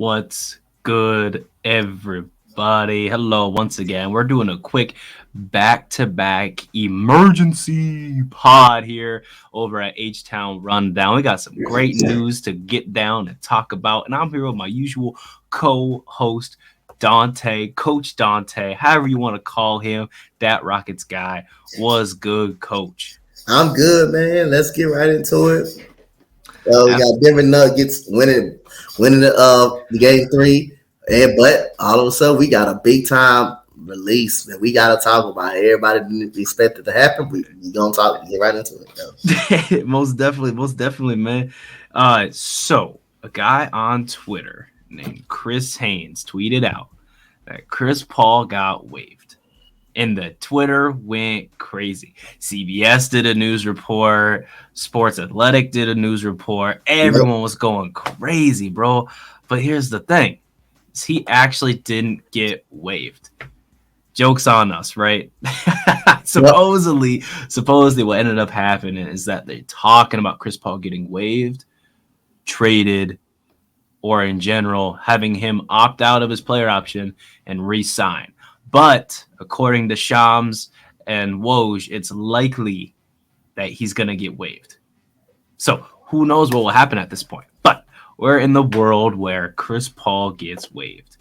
What's good, everybody? Hello, once again. We're doing a quick back-to-back emergency pod here over at H-Town Rundown. We got some great news to get down and talk about, and I'm here with my usual co-host, Dante, Coach Dante, however you want to call him, that Rockets guy. Was good, Coach? I'm good, man. Let's get right into it. We got Denver Nuggets winning the game 3, but all of a sudden we got a big time release that we got to talk about. Everybody didn't expect it to happen. We gonna get right into it, though. most definitely, man. So a guy on Twitter named Chris Haynes tweeted out that Chris Paul got waived. And the Twitter went crazy. CBS did a news report. Sports Athletic did a news report. Everyone was going crazy, bro. But here's the thing. He actually didn't get waived. Joke's on us, right? Supposedly what ended up happening is that they're talking about Chris Paul getting waived, traded, or in general, having him opt out of his player option and re-sign. But according to Shams and Woj, it's likely that he's going to get waived. So who knows what will happen at this point. But we're in the world where Chris Paul gets waived,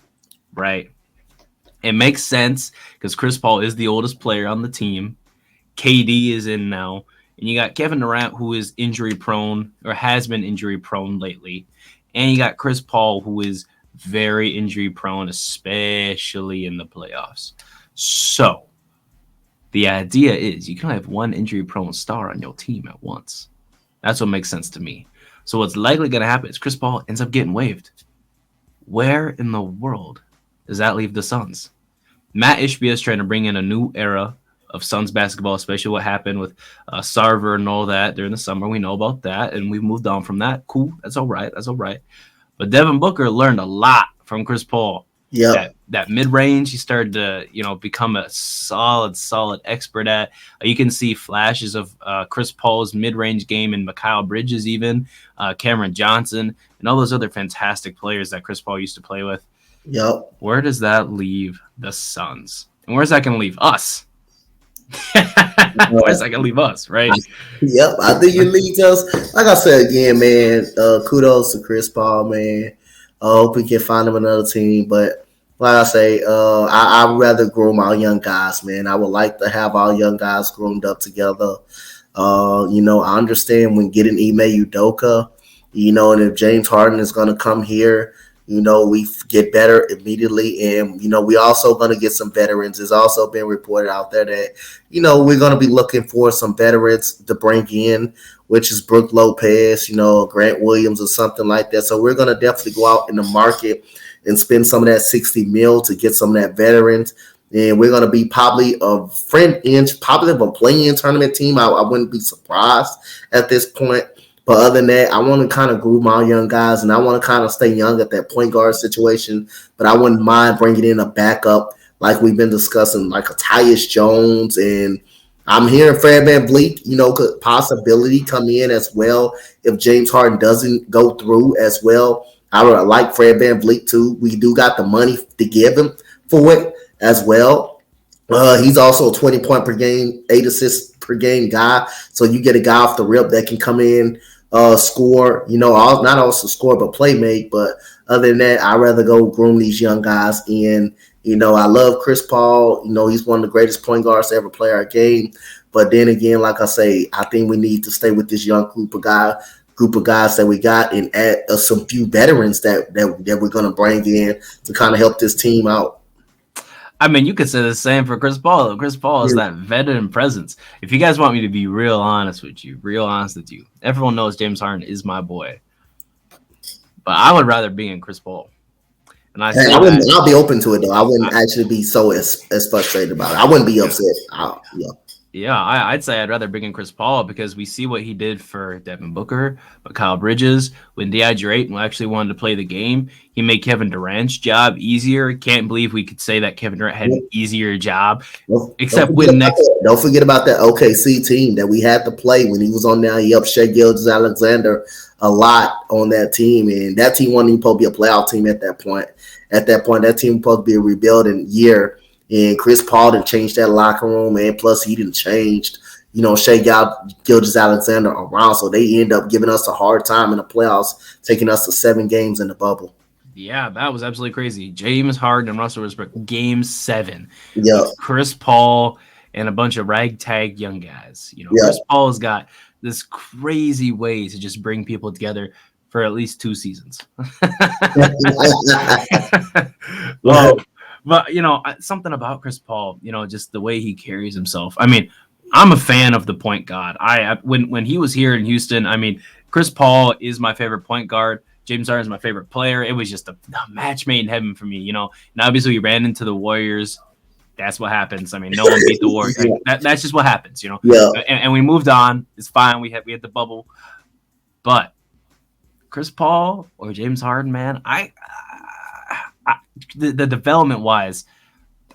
right? It makes sense because Chris Paul is the oldest player on the team. KD is in now. And you got Kevin Durant, who is injury prone or has been injury prone lately. And you got Chris Paul, who is very injury prone, especially in the playoffs. So the idea is you can have one injury prone star on your team at once. That's what makes sense to me. So what's likely going to happen is Chris Paul ends up getting waived. Where in the world does that leave the Suns? Matt Ishbia is trying to bring in a new era of Suns basketball, especially what happened with Sarver and all that during the summer. We know about that, and we've moved on from that. Cool. That's all right. But Devin Booker learned a lot from Chris Paul. Yeah, that mid-range, he started to become a solid expert at. You can see flashes of Chris Paul's mid-range game in Mikal Bridges, even Cameron Johnson, and all those other fantastic players that Chris Paul used to play with. Yep. Where does that leave the Suns? And where's that going to leave us? Where's that going to leave us, right? Yep, I think it leads us. Like I said again, man, kudos to Chris Paul, man. I hope we can find him another team. But like I say, I'd rather groom our young guys, man. I would like to have our young guys groomed up together. I understand when getting Ime Udoka, and if James Harden is going to come here, we get better immediately. And, we also going to get some veterans. It's also been reported out there that, we're going to be looking for some veterans to bring in, which is Brook Lopez, Grant Williams or something like that. So we're going to definitely go out in the market and spend some of that $60 million to get some of that veterans. And we're going to be probably a play-in tournament team. I wouldn't be surprised at this point. But other than that, I want to kind of groom our young guys, and I want to kind of stay young at that point guard situation. But I wouldn't mind bringing in a backup like we've been discussing, like a Tyus Jones. And I'm hearing Fred VanVleet, could possibility come in as well if James Harden doesn't go through as well. I would like Fred VanVleet too. We do got the money to give him for it as well. He's also a 20-point per game, 8 assists per game guy. So you get a guy off the rip that can come in, score, not also score, but play make. But other than that, I'd rather go groom these young guys. And, I love Chris Paul. He's one of the greatest point guards to ever play our game. But then again, like I say, I think we need to stay with this young group of guys that we got and add some few veterans that we're going to bring in to kind of help this team out. I mean, you could say the same for Chris Paul. Chris Paul is that veteran presence. If you guys want me to be real honest with you, everyone knows James Harden is my boy. But I would rather be in Chris Paul. And I'll be open to it, though. I wouldn't actually be so as frustrated about it. I wouldn't be upset. Yeah, I'd say I'd rather bring in Chris Paul because we see what he did for Devin Booker, but Kyle Bridges, when DeAndre actually wanted to play the game, he made Kevin Durant's job easier. Can't believe we could say that Kevin Durant had an easier job, except win next don't forget about that OKC team that we had to play when he was on there. He helped Shea Gilgeous-Alexander a lot on that team, and that team wasn't even supposed to be a playoff team at that point. At that point, that team was supposed to be a rebuilding year, and Chris Paul didn't change that locker room, and plus he didn't change, Shea Gilgeous-Alexander around, so they end up giving us a hard time in the playoffs, taking us to 7 games in the bubble. Yeah, that was absolutely crazy. James Harden and Russell Westbrook, Game 7. Yeah, Chris Paul and a bunch of ragtag young guys. Chris Paul has got this crazy way to just bring people together for at least 2 seasons. But something about Chris Paul, just the way he carries himself. I mean, I'm a fan of the point guard. When he was here in Houston, I mean, Chris Paul is my favorite point guard. James Harden is my favorite player. It was just a match made in heaven for me, And obviously we ran into the Warriors. That's what happens. I mean, no one beat the Warriors. That's just what happens, Yeah. And we moved on. It's fine. We had the bubble, but Chris Paul or James Harden, man, the development wise,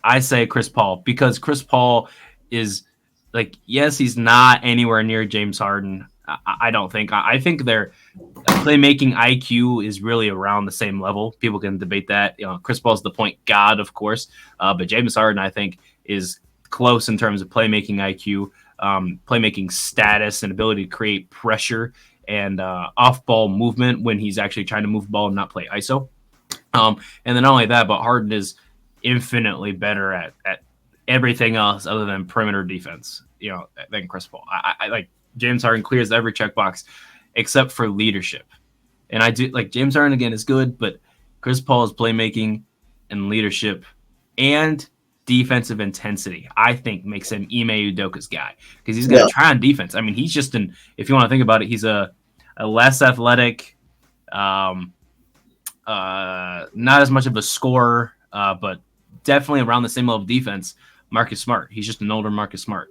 I say Chris Paul, because Chris Paul is yes, he's not anywhere near James Harden. I don't think. I think their playmaking IQ is really around the same level. People can debate that. Chris Paul's the point god, of course, but James Harden, I think, is close in terms of playmaking IQ, playmaking status, and ability to create pressure and off-ball movement when he's actually trying to move the ball and not play ISO. And then not only that, but Harden is infinitely better at everything else other than perimeter defense, than Chris Paul. I like James Harden clears every checkbox except for leadership. And I do James Harden again is good, but Chris Paul's playmaking and leadership and defensive intensity, I think, makes him Ime Udoka's guy, because he's going to try on defense. I mean, he's just if you want to think about it, he's a less athletic, not as much of a scorer, but definitely around the same level of defense. Marcus Smart. He's just an older Marcus Smart,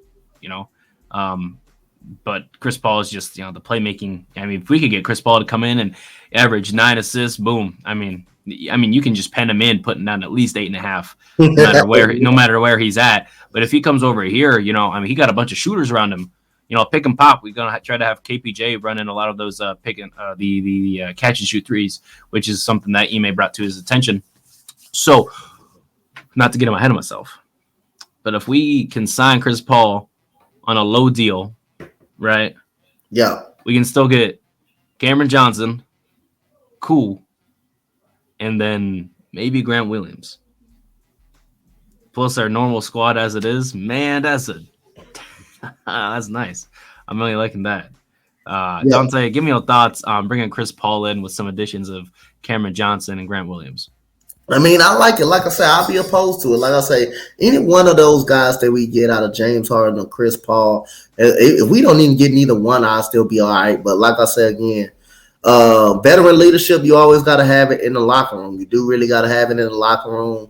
But Chris Paul is just, the playmaking. I mean, if we could get Chris Paul to come in and average 9 assists, boom. I mean, you can just pen him in, putting down at least 8.5, no matter where he's at. But if he comes over here, he got a bunch of shooters around him. Pick and pop. We're gonna try to have KPJ running a lot of those the catch and shoot threes, which is something that Ime brought to his attention. So, not to get him ahead of myself, but if we can sign Chris Paul on a low deal, right? Yeah. We can still get Cameron Johnson, cool, and then maybe Grant Williams. Plus our normal squad as it is, man, that's nice. I'm really liking that. Dante, give me your thoughts on bringing Chris Paul in with some additions of Cameron Johnson and Grant Williams. I mean, I like it. Like I said, I'll be opposed to it. Like I say, any one of those guys that we get out of James Harden or Chris Paul, if we don't even get neither one, I'll still be all right. But like I said again, veteran leadership, you always got to have it in the locker room. You do really got to have it in the locker room.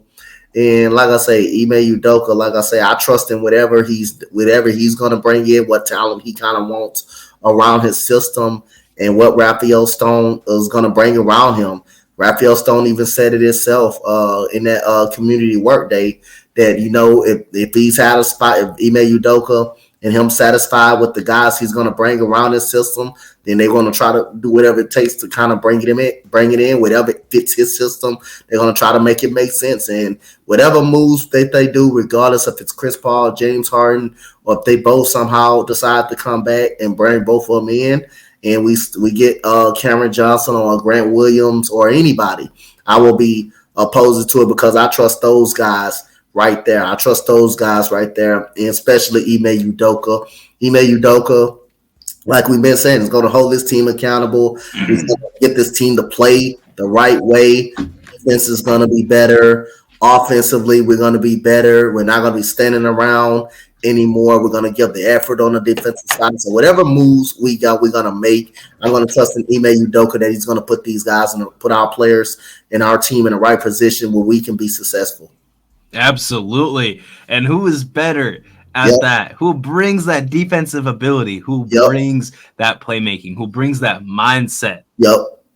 And like I say, Ime Udoka, like I say, I trust him whatever he's going to bring in, what talent he kind of wants around his system, and what Raphael Stone is going to bring around him. Raphael Stone even said it himself in that community work day that, if he's satisfied, if Ime Udoka and him satisfied with the guys he's going to bring around his system, then they're going to try to do whatever it takes to kind of bring it in, whatever fits his system. They're going to try to make it make sense. And whatever moves that they do, regardless if it's Chris Paul, James Harden, or if they both somehow decide to come back and bring both of them in, and we get Cameron Johnson or Grant Williams or anybody, I will be opposed to it, because I trust those guys right there. And especially Ime Udoka. Ime Udoka, like we've been saying, is going to hold this team accountable. He's going to get this team to play the right way. Defense is going to be better. Offensively, we're going to be better. We're not going to be standing around anymore. We're going to give the effort on the defensive side. So whatever moves we got, we're going to make. I'm going to trust in Ime Udoka that he's going to put these guys and put our players and our team in the right position where we can be successful. Absolutely. And who is better at that? Who brings that defensive ability? Who brings that playmaking? Who brings that mindset?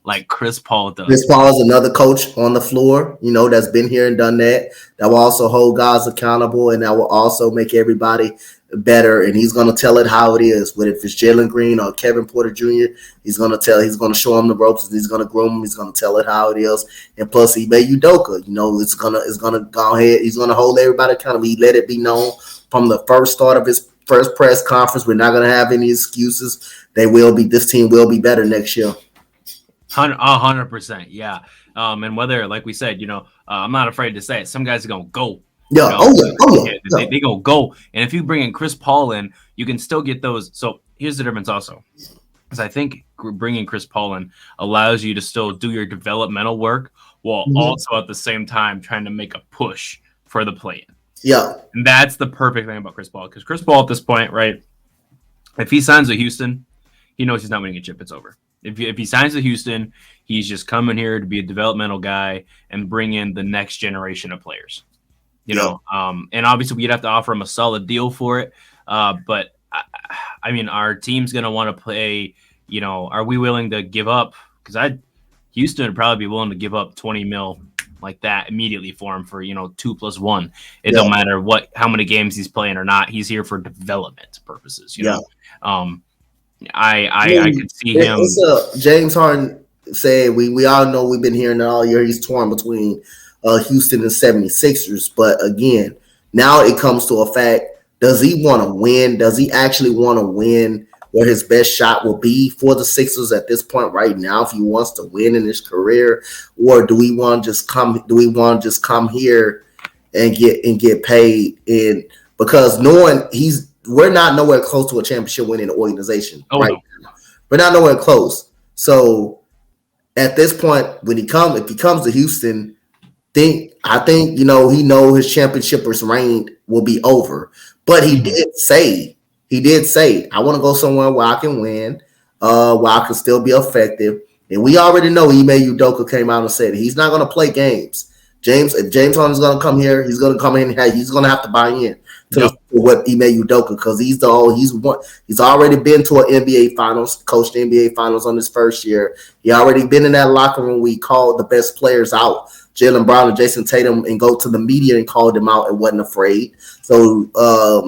like Chris Paul does. Chris Paul is another coach on the floor, that's been here and done that. That will also hold guys accountable, and that will also make everybody better. And he's going to tell it how it is. But if it's Jalen Green or Kevin Porter Jr., he's going to show him the ropes, and he's going to groom him. He's going to tell it how it is. And plus, Ime Udoka, it's going to go ahead. He's going to hold everybody accountable. He let it be known from the first start of his first press conference. We're not going to have any excuses. This team will be better next year. 100%, yeah. And whether, like we said, I'm not afraid to say it. Some guys are gonna go. Yeah. They gonna go. And if you bring in Chris Paul in, you can still get those. So here's the difference, also, because I think bringing Chris Paul in allows you to still do your developmental work while also at the same time trying to make a push for the play-in. Yeah. And that's the perfect thing about Chris Paul, because Chris Paul at this point, right? If he signs with Houston, he knows he's not winning a chip. It's over. If he signs with Houston, he's just coming here to be a developmental guy and bring in the next generation of players. And obviously we'd have to offer him a solid deal for it. But I mean, our team's going to want to play, are we willing to give up? Because Houston would probably be willing to give up 20 mil like that immediately for him for, 2+1. It don't matter how many games he's playing or not. He's here for development purposes, know. I could see him. James Harden said, we all know, we've been hearing it all year, he's torn between Houston and 76ers. But again, now it comes to a fact, does he want to win? Does he actually want to win where his best shot will be for the Sixers at this point right now if he wants to win in his career? Or do we want to just come here and get paid in, because knowing we're not nowhere close to a championship winning organization right now. We're not nowhere close. So at this point, if he comes to Houston, I think he know his championship reign will be over. But he did say, I want to go somewhere where I can win, where I can still be effective. And we already know Ime Udoka came out and said he's not going to play games. If James Harden's going to come here, he's going to come in. He's going to have to buy in to what Ime Udoka, because he's already been to an NBA Finals, coached the NBA Finals on his first year. He already been in that locker room. We called the best players out, Jaylen Brown and Jason Tatum, and go to the media and called them out and wasn't afraid. So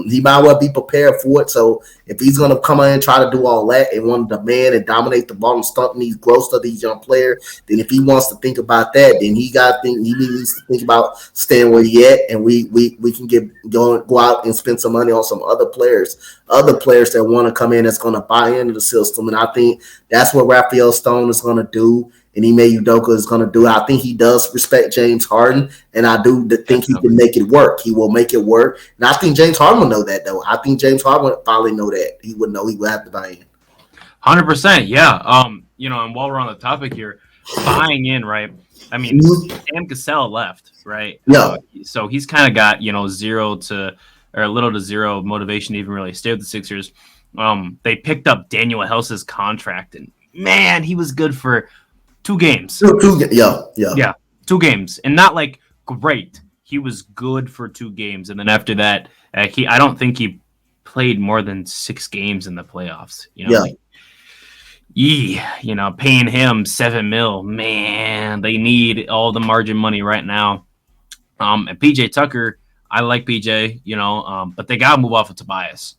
he might well be prepared for it. So if he's going to come in and try to do all that and want to demand and dominate the ball and stunt these growth of these young players, then if he wants to think about that, then he needs to think about staying where he at, and we can go out and spend some money on some other players that want to come in that's going to buy into the system. And I think that's what Raphael Stone is going to do, and Ime Udoka is going to do. I think he does respect James Harden, and I do think he can make it work. He will make it work. And I think James Harden will know that, though. I think James Harden would finally know that. He would know he would have to buy in. 100%, yeah. And while we're on the topic here, buying in, right? I mean, Sam Cassell left, right? Yeah. So he's kind of got, a little to zero motivation to even really stay with the Sixers. They picked up Daniel House's contract, and man, he was good for 2 games. Yeah. 2 games, and not like great. He was good for 2 games, and then after that, I don't think he played more than 6 games in the playoffs. Paying him $7 million, man, they need all the margin money right now. And PJ Tucker, I like PJ, but they got to move off of Tobias.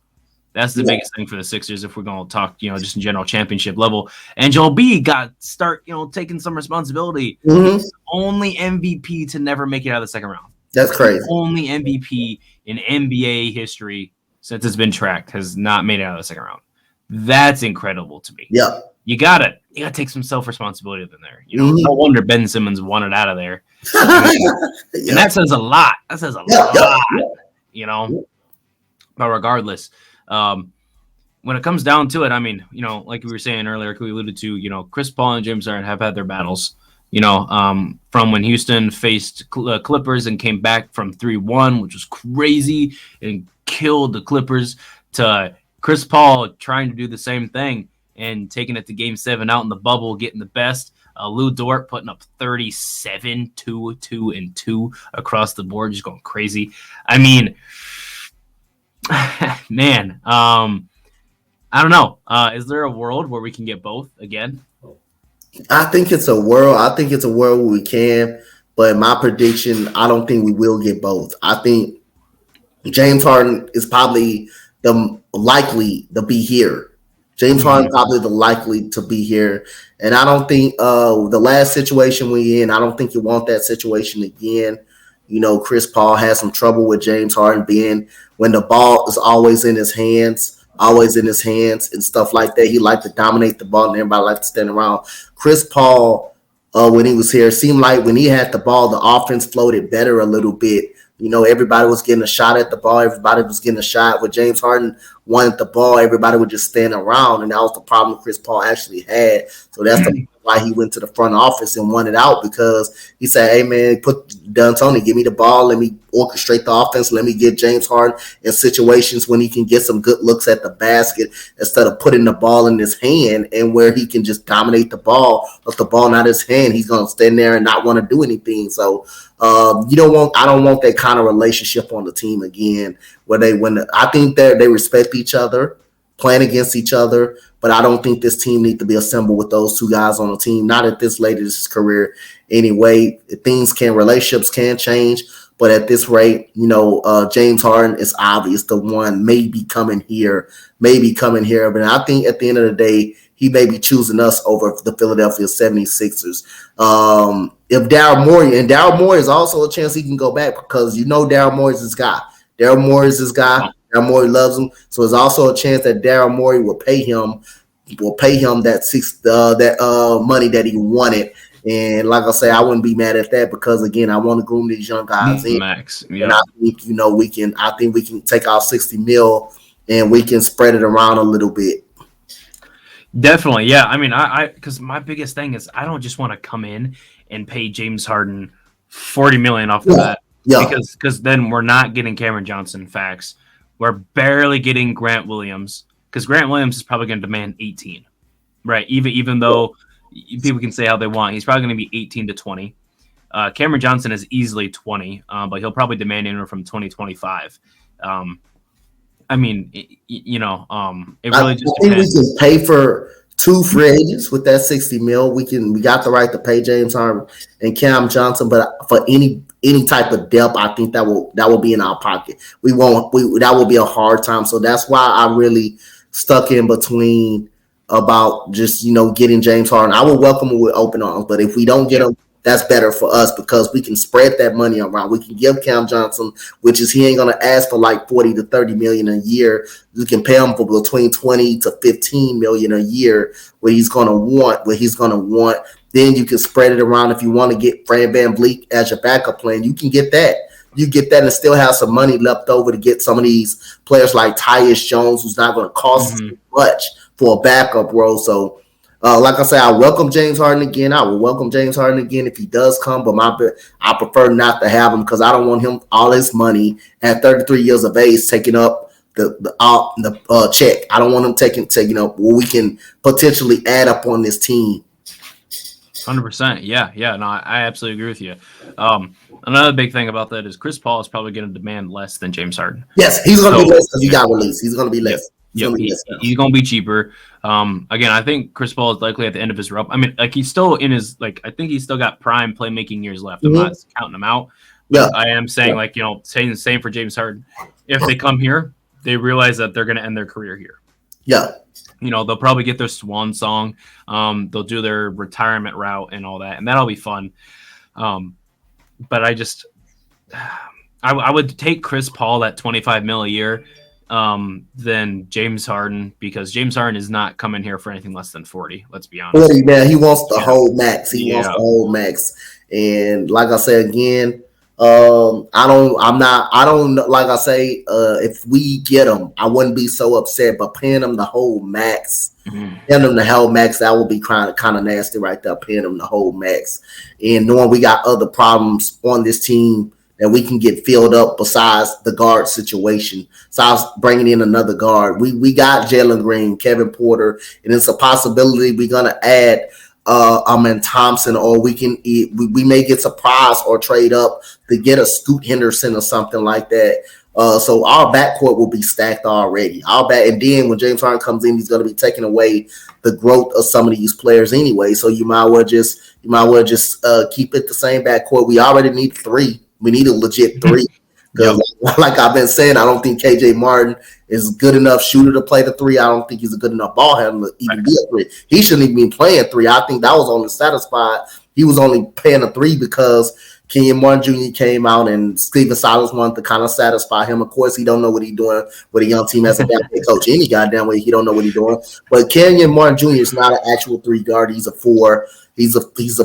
That's the biggest thing for the Sixers if we're going to talk, just in general championship level. And Joel B got to start, taking some responsibility. Mm-hmm. He's the only MVP to never make it out of the second round. That's crazy. The only MVP in NBA history since it's been tracked has not made it out of the second round. That's incredible to me. Yeah. You gotta take some self-responsibility in there. No wonder Ben Simmons wanted out of there. And that says a lot. That says a lot. But regardless, when it comes down to it, I mean, like we were saying earlier, we alluded to, Chris Paul and James Harden have had their battles, from when Houston faced Clippers and came back from 3-1, which was crazy and killed the Clippers, to Chris Paul trying to do the same thing and taking it to Game 7 out in the bubble, getting the best. Lou Dort putting up 37, 2, 2, and 2 across the board, just going crazy. I mean, man, I don't know. Is there a world where we can get both again? I think it's a world. I think it's a world where we can. But my prediction, I don't think we will get both. I think James Harden is probably the likely to be here. James Harden probably the likely to be here, and I don't think the last situation we in. I don't think you want that situation again. You know, Chris Paul has some trouble with James Harden being when the ball is always in his hands and stuff like that. He liked to dominate the ball, and everybody liked to stand around. Chris Paul, when he was here, it seemed like when he had the ball, the offense floated better a little bit. You know, everybody was getting a shot at the ball. Everybody was getting a shot. With James Harden wanted the ball, everybody would just stand around, and that was the problem Chris Paul actually had. So that's the why he went to the front office and won it out, because he said, "Hey man, put D'Antoni, give me the ball. Let me orchestrate the offense. Let me get James Harden in situations when he can get some good looks at the basket instead of putting the ball in his hand and where he can just dominate the ball. If the ball not his hand, he's gonna stand there and not want to do anything." So I don't want that kind of relationship on the team again. I think they respect each other, playing against each other, but I don't think this team needs to be assembled with those two guys on the team. Not at this late in his career, anyway. Relationships can change, but at this rate, James Harden is obvious the one maybe coming here. But I think at the end of the day, he may be choosing us over the Philadelphia 76ers. If Daryl Morey is also a chance he can go back, because Daryl Morey is his guy. Daryl Morey is his guy. Daryl Morey loves him, so there's also a chance that Daryl Morey will pay him that money that he wanted. And like I say, I wouldn't be mad at that, because again, I want to groom these young guys in. Max, yeah. And I think we can take out 60 mil and we can spread it around a little bit. Definitely, yeah. I mean, because my biggest thing is I don't just want to come in and pay James Harden $40 million off of that. Yeah. Because then we're not getting Cameron Johnson. Facts. We're barely getting Grant Williams, because Grant Williams is probably going to demand 18, right? Even though people can say how they want, he's probably going to be 18 to 20. Cameron Johnson is easily 20, but he'll probably demand anywhere from 20 to 25. I mean, it really just depends. We can pay for two free agents with that 60 mil. We got the right to pay James Harden and Cam Johnson, but for any type of depth, I think that will be in our pocket. That will be a hard time. So that's why I really stuck in between about just getting James Harden. I will welcome him with open arms, but if we don't get him, that's better for us, because we can spread that money around. We can give Cam Johnson, which is he ain't gonna ask for like 40 to 30 million a year. You can pay him for between 20 to 15 million a year, what he's gonna want. Then you can spread it around. If you want to get Fred VanVleet as your backup plan, you can get that. You get that and still have some money left over to get some of these players like Tyus Jones, who's not going to cost too much for a backup role. So, like I say, I welcome James Harden again. I will welcome James Harden again if he does come, but I prefer not to have him, because I don't want him all his money at 33 years of age taking up the check. I don't want him taking up what we can potentially add up on this team. 100%. Yeah. No, I absolutely agree with you. Another big thing about that is Chris Paul is probably going to demand less than James Harden. Yes, he's going to be less because he got released. He's going to be less. He's going to be cheaper. Again, I think Chris Paul is likely at the end of his rope. I mean, like, he's still in his, I think he's still got prime playmaking years left. I'm not counting him out. Yeah. I am saying, saying the same for James Harden. If they come here, they realize that they're going to end their career here. Yeah. They'll probably get their swan song. They'll do their retirement route and all that, and that'll be fun. But I would take Chris Paul at $25 million a year than James Harden, because James Harden is not coming here for anything less than 40. Let's be honest. 40, man. He wants the whole max. He wants the whole max. And like I said again, if we get him, I wouldn't be so upset, but paying him the whole max, that would be kind of nasty right there, paying him the whole max. And knowing we got other problems on this team that we can get filled up besides the guard situation. So I was bringing in another guard. We got Jalen Green, Kevin Porter, and it's a possibility we're going to add Amen Thompson, or we may get surprised or trade up to get a Scoot Henderson or something like that. So our backcourt will be stacked already. And then when James Harden comes in, he's going to be taking away the growth of some of these players anyway. So you might well just keep it the same backcourt. We already need 3. We need a legit 3. Because like I've been saying, I don't think KJ Martin is good enough shooter to play the 3. I don't think he's a good enough ball handler to even be a 3. He shouldn't even be playing 3. I think that was only satisfied. He was only playing a 3 because Kenyon Martin Jr. came out and Stephen Silas wanted to kind of satisfy him. Of course, he don't know what he's doing with a young team as a damn coach. Any goddamn way, he don't know what he's doing. But Kenyon Martin Jr. is not an actual 3 guard. He's a 4. He's a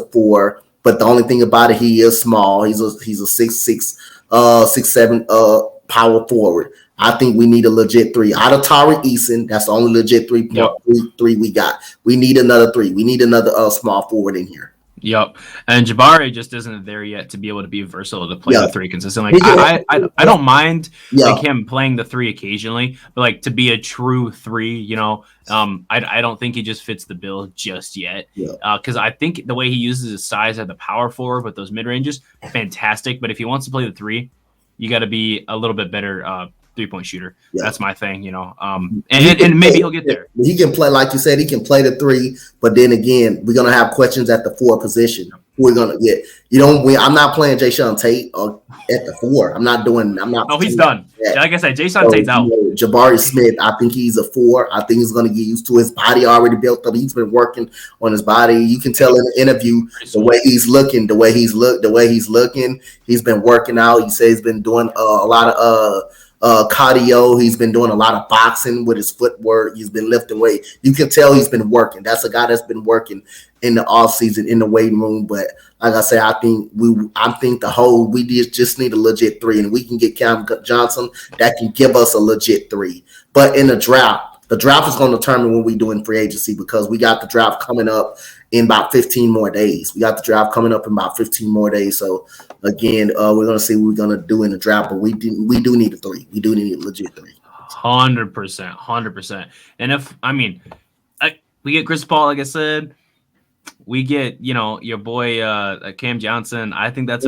4. But the only thing about it, he is small. He's a 6'6", 6'7" power forward. I think we need a legit 3 out of Tari Eason. That's the only legit 3 we got. We need another 3. We need another small forward in here. Yep, and Jabari just isn't there yet to be able to be versatile to play the 3 consistently. Like, I don't mind like him playing the 3 occasionally, but like to be a true 3, I don't think he just fits the bill just yet. Because I think the way he uses his size at the power forward with those mid ranges, fantastic. But if he wants to play the 3, you got to be a little bit better 3-point shooter. That's my thing, and maybe he'll get there. He can play, like you said, he can play the 3, but then again, we're gonna have questions at the 4 position. Who we're gonna get? I'm not playing Jae'Sean Tate at the 4. I'm not. Oh, he's done. Like I said, Jae'Sean Tate's out. Jabari Smith, I think he's a 4. I think he's gonna get used to his body already built up. He's been working on his body. You can tell in the interview the way he's looking, the way he's looking. He's been working out. He says he's been doing a lot of cardio. He's been doing a lot of boxing with his footwork. He's been lifting weight. You can tell he's been working. That's a guy that's been working in the off season in the weight room. But like I say, I think we just need a legit 3, and we can get Cam Johnson that can give us a legit 3. But in the draft is going to determine when we're doing free agency, because we got the draft coming up in about 15 more days. So again, we're going to see what we're going to do in the draft, but we do need a 3. We do need a legit 3. 100%. And we get Chris Paul, like I said, we get, your boy Cam Johnson. I think that's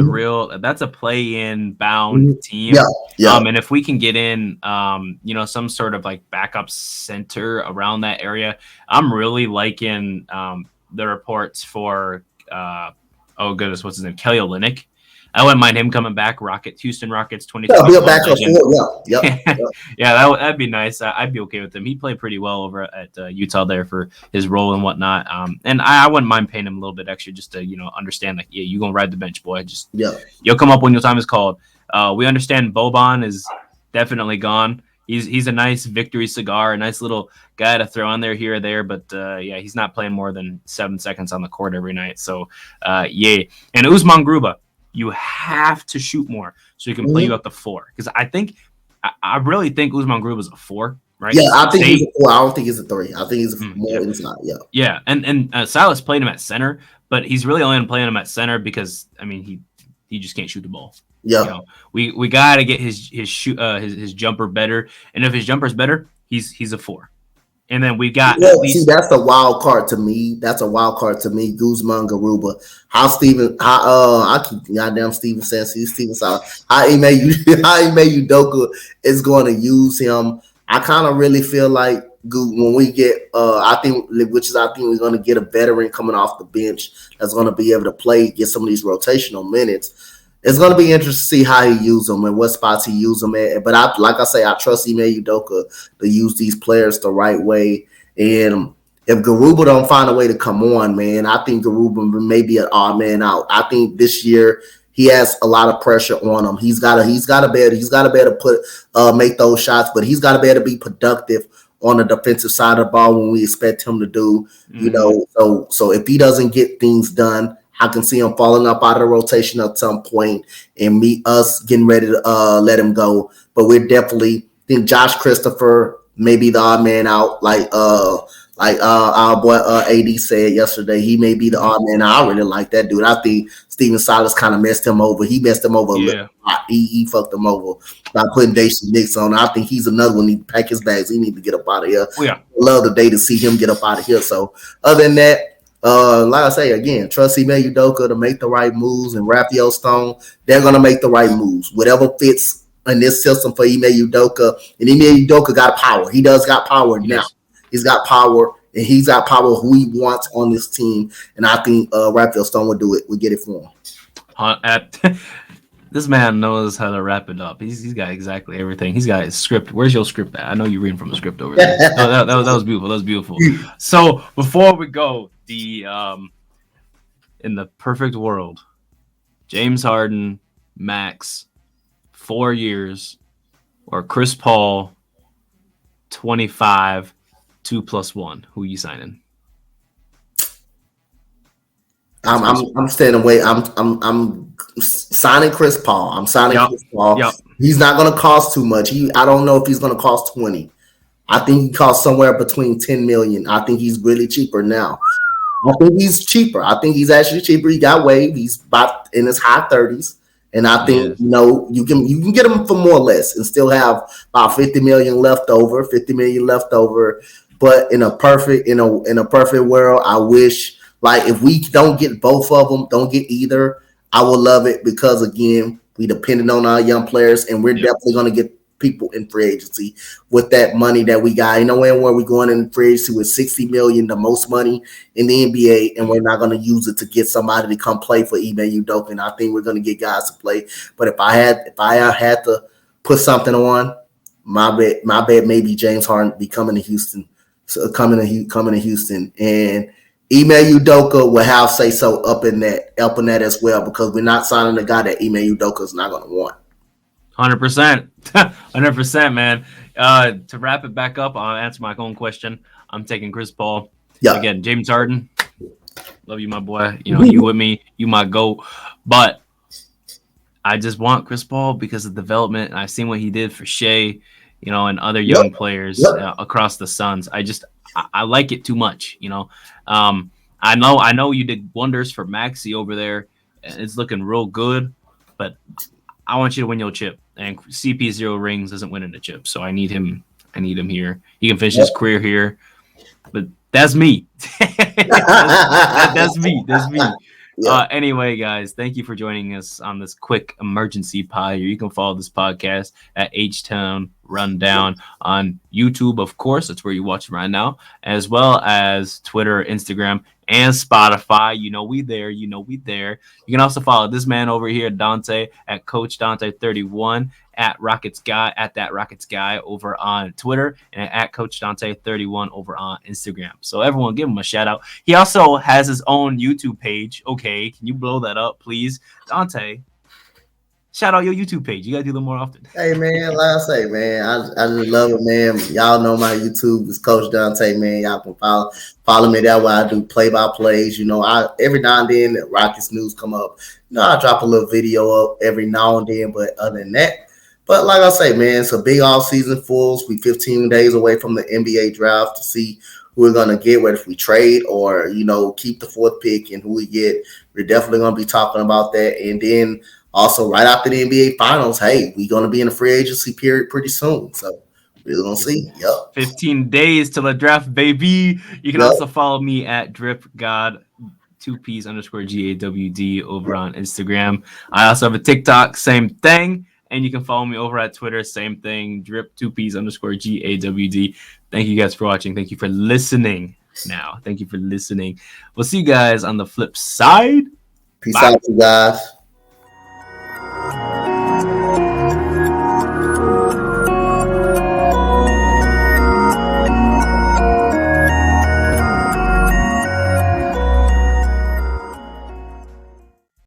that's a play-in bound team. And if we can get in, some sort of like backup center around that area, I'm really liking the reports for what's his name, Kelly Olynyk. I wouldn't mind him coming back. Houston Rockets 2020. Yeah, back up forward. That'd be nice. I'd be okay with him. He played pretty well over at Utah there for his role and whatnot. And I wouldn't mind paying him a little bit extra just to understand, like, you're gonna ride the bench, boy. You'll come up when your time is called. We understand Boban is definitely gone. He's a nice victory cigar, a nice little guy to throw on there here or there, but he's not playing more than 7 seconds on the court every night. So and Usman Gruba, you have to shoot more so he can play you up to 4. Because I really think Usman Gruba is a 4, right? Yeah, I think he's a 4. I don't think he's a 3. I think he's more inside. Yeah, and Silas played him at center, but he's really only playing him at center because he just can't shoot the ball. Yeah, we got to get his jumper better, and if his jumper's better, he's a 4. And then we got that's a wild card to me. Guzman Garuba. How Steven Silas. How Ime Udoka is going to use him. I kind of really feel like when we get I think we're going to get a veteran coming off the bench that's going to be able to play, get some of these rotational minutes. It's going to be interesting to see how he uses them and what spots he uses them at. But I trust Ime Udoka to use these players the right way. And if Garuba don't find a way to come on, man, I think Garuba may be an odd man out. I think this year he has a lot of pressure on him. He's got to be able to make those shots, but he's got to be able to be productive on the defensive side of the ball when we expect him to do. So if he doesn't get things done, I can see him falling up out of the rotation at some point and us getting ready to let him go. But we're definitely think Josh Christopher may be the odd man out, like our boy AD said yesterday. He may be the odd man out. I really like that dude. I think Steven Silas kind of messed him over. He messed him over a little. He fucked him over by putting Daishen Nix on. I think he's another one. He need to pack his bags. He need to get up out of here. Love the day to see him get up out of here. So other than that, like I say again, trust Ime Udoka to make the right moves, and Raphael Stone, they're gonna make the right moves. Whatever fits in this system for Ime Udoka. And Ime Udoka got power. He does got power now. He's got power, and he's got power who he wants on this team. And I think Raphael Stone will do it. We'll get it for him. This man knows how to wrap it up. He's got exactly everything. He's got his script. Where's your script at? I know you're reading from a script over there. that was beautiful. That was beautiful. So before we go, in the perfect world, James Harden, max 4 years, or Chris Paul, 25, 2 + 1. Who you signing? I'm staying away. I'm signing Chris Paul. I'm signing Chris Paul. Yep. He's not going to cost too much. I don't know if he's going to cost 20. I think he costs somewhere between 10 million. I think he's really cheaper now. I think he's cheaper. I think he's actually cheaper. He got waived. He's about in his high 30s. And I think you can get him for more or less and still have about 50 million left over. But in a perfect world, I wish, like, if we don't get both of them, don't get either, I would love it, because again, we depended on our young players, and we're definitely going to get people in free agency with that money that we got. You know, where we're going in free agency with 60 million, the most money in the NBA, and we're not going to use it to get somebody to come play for Ime Udoka. And I think we're going to get guys to play. But if I had to put something on, my bet maybe James Harden be coming to Houston. So coming to Houston, and Ime Udoka will have say so up in that as well, because we're not signing a guy that Ime Udoka is not going to want. 100%, 100%, man. To wrap it back up, I'll answer my own question. I'm taking Chris Paul. Yeah. Again, James Harden, love you, my boy. You know, you with me, you my GOAT. But I just want Chris Paul because of development. I've seen what he did for Shea, you know, and other young players across the Suns. I like it too much, you know. I know you did wonders for Maxey over there. It's looking real good, but I want you to win your chip. And CP0 rings isn't winning the chip, so I need him here. He can finish his career here, but that's me. that's me. Anyway, guys, thank you for joining us on this quick emergency pod. You can follow this podcast at H-Town Rundown on YouTube, of course. That's where you watch it right now, as well as Twitter, Instagram, and Spotify. You know we there. You can also follow this man over here, Dante, at Coach Dante 31, at Rockets Guy, at that Rockets Guy over on Twitter, and at Coach Dante 31 over on Instagram. So everyone, give him a shout out. He also has his own YouTube page. Okay, can you blow that up, please, Dante? Shout out your YouTube page. You gotta do them more often. Hey man, like I say, man, I just love it, man. Y'all know my YouTube is Coach Dante, man. Y'all can follow me that way. I do play-by-plays. You know, every now and then Rockets news come up. You know, I drop a little video up every now and then, but other than that. But like I say, man, it's a big off-season for us. We 15 days away from the NBA draft to see who we're going to get, whether if we trade or, you know, keep the fourth pick and who we get. We're definitely going to be talking about that. And then also right after the NBA Finals, hey, we're going to be in a free agency period pretty soon. So we're going to see. Yep. 15 days till the draft, baby. You can also follow me at DripGod. 2Ps_GAWD over on Instagram. I also have a TikTok, same thing. And you can follow me over at Twitter, same thing, Drip2Ps_GAWD. Thank you guys for watching. Thank you for listening now. Thank you for listening. We'll see you guys on the flip side. Peace out, you guys.